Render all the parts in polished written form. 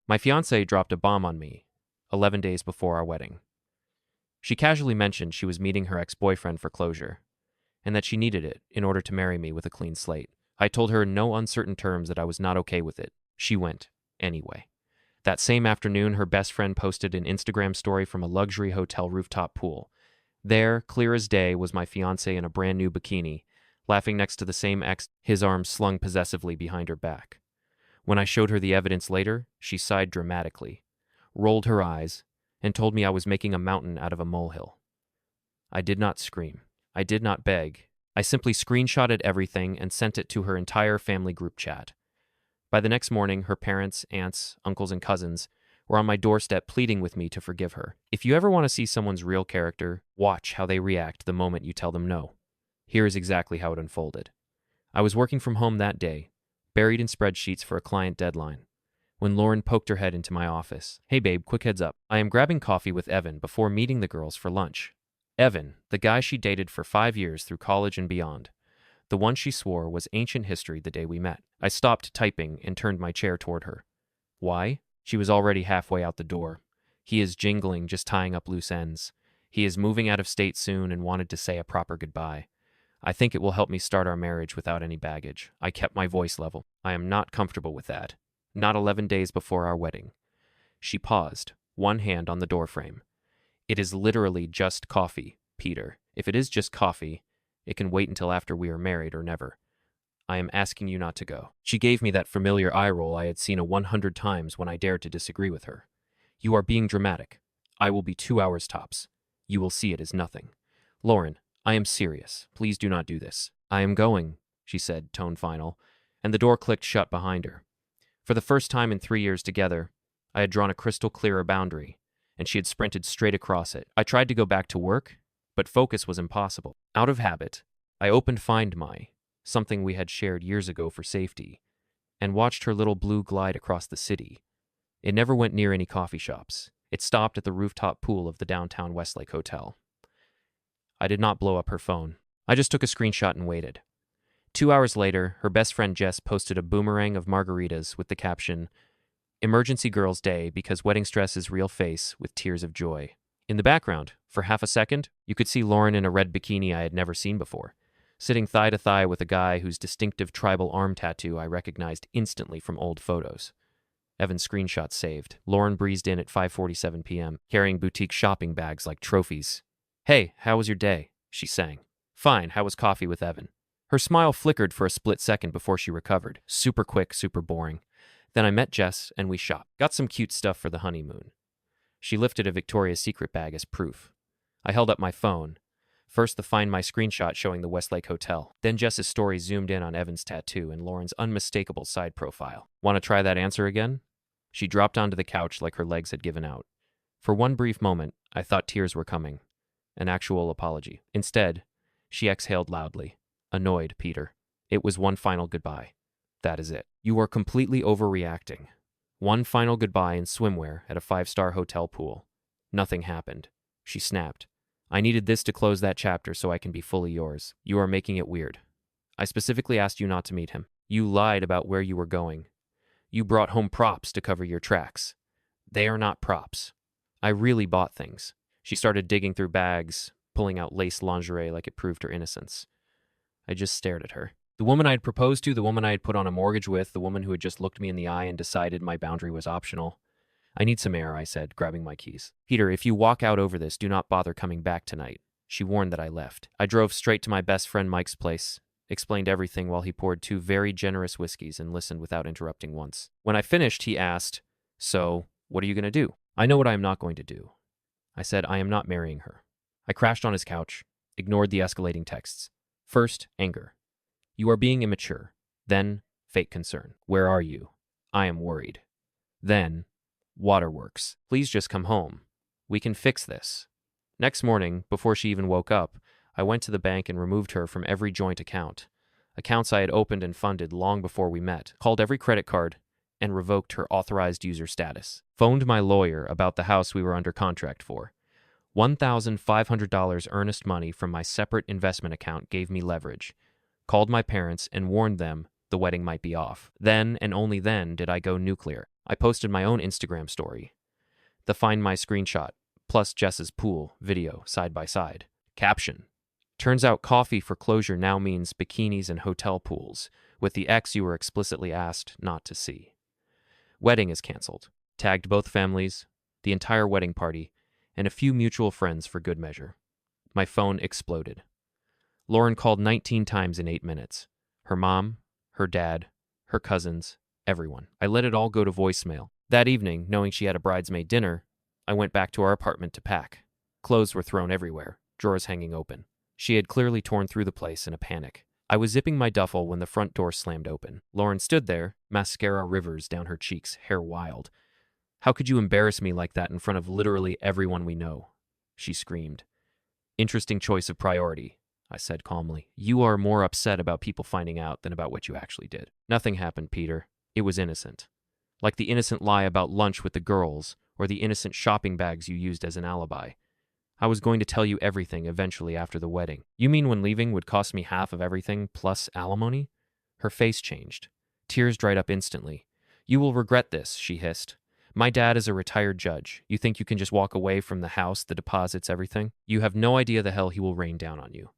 My fiancée dropped a bomb on me 11 days before our wedding. She casually mentioned she was meeting her ex-boyfriend for closure, and that she needed it in order to marry me with a clean slate. I told her in no uncertain terms that I was not okay with it. She went anyway. That same afternoon, her best friend posted an Instagram story from a luxury hotel rooftop pool. There, clear as day, was my fiancé in a brand new bikini, laughing next to the same ex, his arms slung possessively behind her back. When I showed her the evidence later, she sighed dramatically, rolled her eyes, and told me I was making a mountain out of a molehill. I did not scream. I did not beg. I simply screenshotted everything and sent it to her entire family group chat. By the next morning, her parents, aunts, uncles, and cousins were on my doorstep pleading with me to forgive her. If you ever want to see someone's real character, watch how they react the moment you tell them no. Here is exactly how it unfolded. I was working from home that day, buried in spreadsheets for a client deadline, when Lauren poked her head into my office. "Hey babe, quick heads up. I am grabbing coffee with Evan before meeting the girls for lunch." Evan, the guy she dated for 5 years through college and beyond. The one she swore was ancient history the day we met. I stopped typing and turned my chair toward her. Why? She was already halfway out the door. He is jingling, just tying up loose ends. He is moving out of state soon and wanted to say a proper goodbye. I think it will help me start our marriage without any baggage. I kept my voice level. I am not comfortable with that. Not 11 days before our wedding. She paused, one hand on the doorframe. It is literally just coffee, Peter. If it is just coffee, it can wait until after we are married or never. I am asking you not to go. She gave me that familiar eye roll I had seen 100 times when I dared to disagree with her. You are being dramatic. I will be 2 hours tops. You will see it as nothing. Lauren, I am serious. Please do not do this. I am going, she said, tone final, and the door clicked shut behind her. For the first time in 3 years together, I had drawn a crystal clearer boundary, and she had sprinted straight across it. I tried to go back to work, but focus was impossible. Out of habit, I opened Find My, something we had shared years ago for safety, and watched her little blue glide across the city. It never went near any coffee shops. It stopped at the rooftop pool of the downtown Westlake Hotel. I did not blow up her phone. I just took a screenshot and waited. 2 hours later, her best friend Jess posted a boomerang of margaritas with the caption, "Emergency Girls Day because wedding stress is real face with tears of joy." In the background, for half a second, you could see Lauren in a red bikini I had never seen before, sitting thigh to thigh with a guy whose distinctive tribal arm tattoo I recognized instantly from old photos. Evan's screenshot saved. Lauren breezed in at 5:47 p.m., carrying boutique shopping bags like trophies. "Hey, how was your day?" she sang. "Fine, how was coffee with Evan?" Her smile flickered for a split second before she recovered. Super quick, super boring. Then I met Jess and we shopped. Got some cute stuff for the honeymoon. She lifted a Victoria's Secret bag as proof. I held up my phone. First the Find My screenshot showing the Westlake Hotel. Then Jess's story zoomed in on Evan's tattoo and Lauren's unmistakable side profile. "Want to try that answer again?" She dropped onto the couch like her legs had given out. For one brief moment, I thought tears were coming. An actual apology. Instead, she exhaled loudly. "Annoyed, Peter. It was one final goodbye. That is it. You are completely overreacting. One final goodbye in swimwear at a 5-star hotel pool. Nothing happened." She snapped. "I needed this to close that chapter so I can be fully yours. You are making it weird. I specifically asked you not to meet him. You lied about where you were going. You brought home props to cover your tracks. They are not props. I really bought things." She started digging through bags, pulling out lace lingerie like it proved her innocence. I just stared at her. The woman I had proposed to, the woman I had put on a mortgage with, the woman who had just looked me in the eye and decided my boundary was optional. "I need some air," I said, grabbing my keys. "Peter, if you walk out over this, do not bother coming back tonight." She warned that I left. I drove straight to my best friend Mike's place, explained everything while he poured 2 very generous whiskeys and listened without interrupting once. When I finished, he asked, "So, what are you going to do?" "I know what I am not going to do." I said, "I am not marrying her." I crashed on his couch, ignored the escalating texts. First, anger. "You are being immature." Then, fake concern. "Where are you?" "I am worried." Then, waterworks. "Please just come home. We can fix this." Next morning, before she even woke up, I went to the bank and removed her from every joint account. Accounts I had opened and funded long before we met, called every credit card, and revoked her authorized user status. Phoned my lawyer about the house we were under contract for. $1,500 earnest money from my separate investment account gave me leverage. Called my parents and warned them the wedding might be off. Then, and only then, did I go nuclear. I posted my own Instagram story. The Find My screenshot, plus Jess's pool video side by side. Caption: turns out coffee for closure now means bikinis and hotel pools, with the ex you were explicitly asked not to see. Wedding is canceled. Tagged both families, the entire wedding party, and a few mutual friends for good measure. My phone exploded. Lauren called 19 times in 8 minutes. Her mom, her dad, her cousins, everyone. I let it all go to voicemail. That evening, knowing she had a bridesmaid dinner, I went back to our apartment to pack. Clothes were thrown everywhere, drawers hanging open. She had clearly torn through the place in a panic. I was zipping my duffel when the front door slammed open. Lauren stood there, mascara rivers down her cheeks, hair wild. "How could you embarrass me like that in front of literally everyone we know?" she screamed. "Interesting choice of priority," I said calmly. "You are more upset about people finding out than about what you actually did." "Nothing happened, Peter. It was innocent. Like the innocent lie about lunch with the girls, or the innocent shopping bags you used as an alibi. I was going to tell you everything eventually after the wedding." "You mean when leaving would cost me half of everything plus alimony?" Her face changed. Tears dried up instantly. "You will regret this," she hissed. "My dad is a retired judge. You think you can just walk away from the house, the deposits, everything? You have no idea the hell he will rain down on you."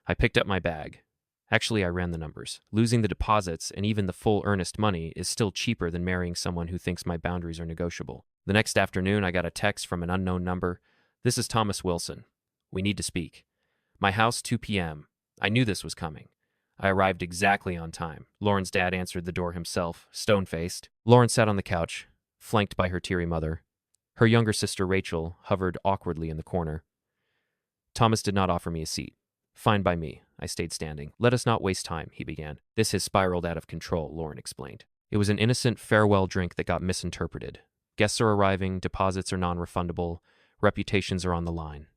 I picked up my bag. Actually, I ran the numbers. Losing the deposits and even the full earnest money is still cheaper than marrying someone who thinks my boundaries are negotiable. The next afternoon, I got a text from an unknown number. "This is Thomas Wilson. We need to speak." My house, 2 p.m. I knew this was coming. I arrived exactly on time. Lauren's dad answered the door himself, stone-faced. Lauren sat on the couch, flanked by her teary mother. Her younger sister, Rachel, hovered awkwardly in the corner. Thomas did not offer me a seat. "Fine by me." I stayed standing. "Let us not waste time," he began. "This has spiraled out of control," Lauren explained. "It was an innocent farewell drink that got misinterpreted. Guests are arriving, deposits are non-refundable, reputations are on the line.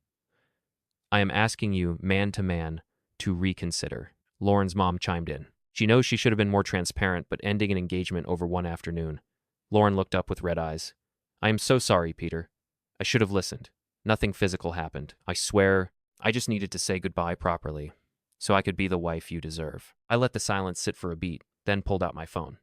I am asking you, man to man, to reconsider." Lauren's mom chimed in. She knows she should have been more transparent, but ending an engagement over one afternoon. Lauren looked up with red eyes. "I am so sorry, Peter. I should have listened. Nothing physical happened. I swear, I just needed to say goodbye properly, so I could be the wife you deserve." I let the silence sit for a beat, then pulled out my phone.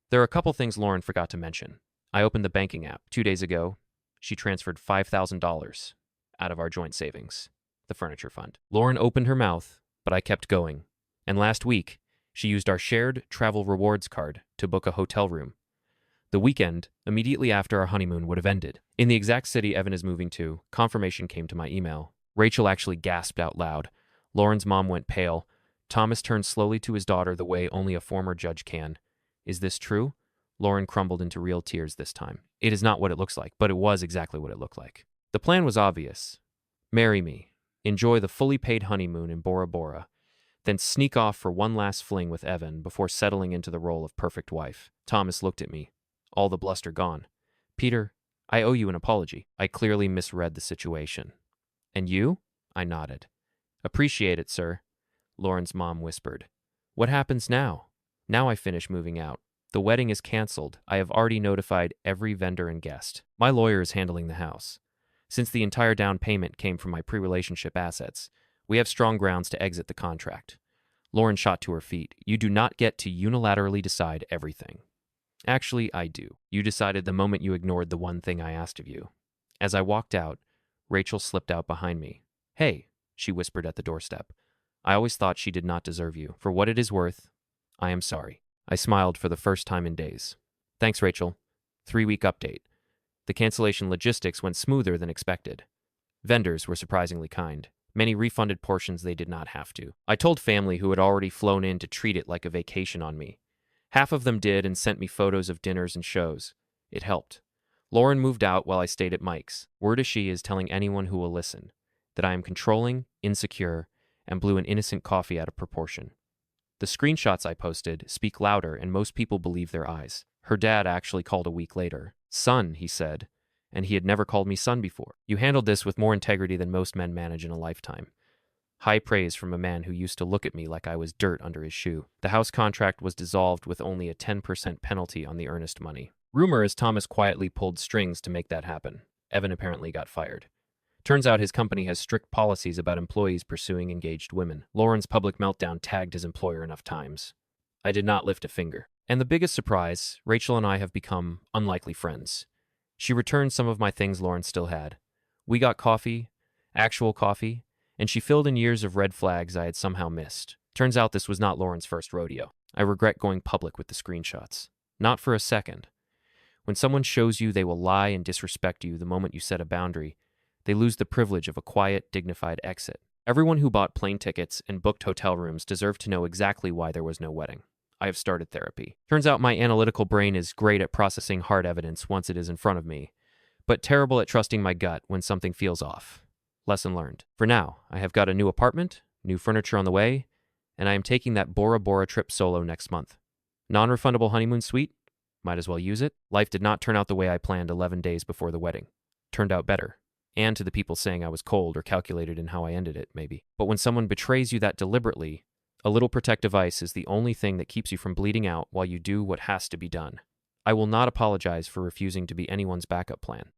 There are a couple things Lauren forgot to mention. I opened the banking app. 2 days ago, she transferred $5,000 out of our joint savings, the furniture fund. Lauren opened her mouth, but I kept going. And last week, she used our shared travel rewards card to book a hotel room. The weekend, immediately after our honeymoon would have ended. In the exact city Evan is moving to, confirmation came to my email. Rachel actually gasped out loud. Lauren's mom went pale. Thomas turned slowly to his daughter the way only a former judge can. "Is this true?" Lauren crumbled into real tears this time. It is not what it looks like, but it was exactly what it looked like. The plan was obvious. Marry me, enjoy the fully paid honeymoon in Bora Bora, then sneak off for one last fling with Evan before settling into the role of perfect wife. Thomas looked at me, all the bluster gone. "Peter, I owe you an apology. I clearly misread the situation." "And you?" I nodded. "Appreciate it, sir," Lauren's mom whispered. "What happens now?" "Now I finish moving out. The wedding is canceled. I have already notified every vendor and guest. My lawyer is handling the house. Since the entire down payment came from my pre-relationship assets, we have strong grounds to exit the contract." Lauren shot to her feet. "You do not get to unilaterally decide everything." "Actually, I do. You decided the moment you ignored the one thing I asked of you." As I walked out, Rachel slipped out behind me. "Hey," she whispered at the doorstep. "I always thought she did not deserve you. For what it is worth, I am sorry." I smiled for the first time in days. "Thanks, Rachel." 3-week update. The cancellation logistics went smoother than expected. Vendors were surprisingly kind. Many refunded portions they did not have to. I told family who had already flown in to treat it like a vacation on me. Half of them did and sent me photos of dinners and shows. It helped. Lauren moved out while I stayed at Mike's. Word as she is telling anyone who will listen that I am controlling, insecure, and blew an innocent coffee out of proportion. The screenshots I posted speak louder, and most people believe their eyes. Her dad actually called a week later. "Son," he said, and he had never called me son before. "You handled this with more integrity than most men manage in a lifetime." High praise from a man who used to look at me like I was dirt under his shoe. The house contract was dissolved with only a 10% penalty on the earnest money. Rumor is Thomas quietly pulled strings to make that happen. Evan apparently got fired. Turns out his company has strict policies about employees pursuing engaged women. Lauren's public meltdown tagged his employer enough times. I did not lift a finger. And the biggest surprise, Rachel and I have become unlikely friends. She returned some of my things Lauren still had. We got coffee, actual coffee, and she filled in years of red flags I had somehow missed. Turns out this was not Lauren's first rodeo. I regret going public with the screenshots. Not for a second. When someone shows you they will lie and disrespect you the moment you set a boundary, they lose the privilege of a quiet, dignified exit. Everyone who bought plane tickets and booked hotel rooms deserved to know exactly why there was no wedding. I have started therapy. Turns out my analytical brain is great at processing hard evidence once it is in front of me, but terrible at trusting my gut when something feels off. Lesson learned. For now, I have got a new apartment, new furniture on the way, and I am taking that Bora Bora trip solo next month. Non-refundable honeymoon suite? Might as well use it. Life did not turn out the way I planned 11 days before the wedding. Turned out better. And to the people saying I was cold or calculated in how I ended it, maybe. But when someone betrays you that deliberately, a little protective ice is the only thing that keeps you from bleeding out while you do what has to be done. I will not apologize for refusing to be anyone's backup plan.